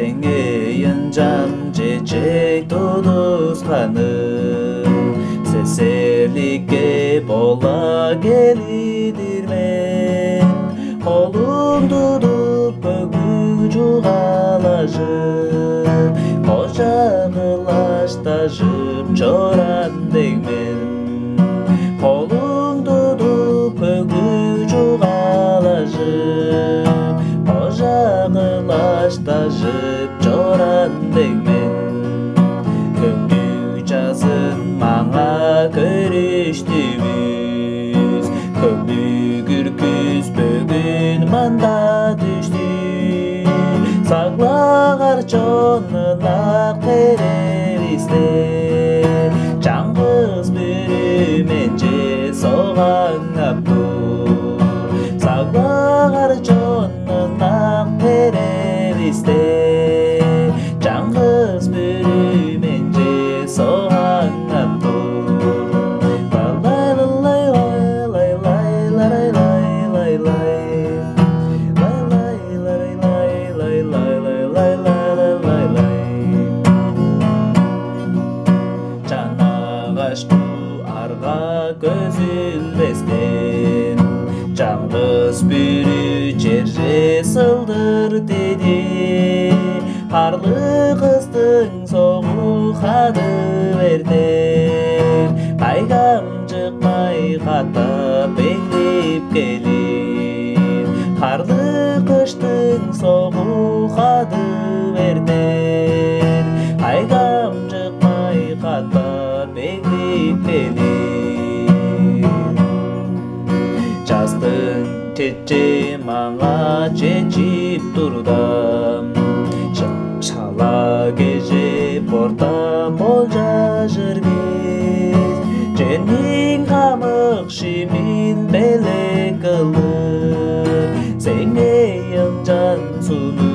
Сеңейін жан жечек тудусканым, сесерликке бола келидирмен. Колум тутуп көгү жугалашып, кожагылашташып чоран дегмен. Колум тутуп көгү жугалашып, кожагылашташып чоран дегмен. Көңгү жазын маңа көрүштүбүз, көмүгүр күз бөгүн манда түштү. Саглагар чонун ак теребизде, жаңгыз бүрү менче соган аптур. Саглагар чонун ак теребизде, жаңгыз бүрү менче соган аптур. Арга көз илбестен, жаңгыз бүрү жерже сылдыр деди. Карлы кыздың согухады берден, кайгам чыкмай каттап бекип келип. Карлы кыштың согухады берден, кайгам чыкмай каттап бекип келип. Жаздың чече маңа чечип турдам, чала кеже порта болжа жүрбиз. Женин камык шимин белек кылып, сеңейин жан суну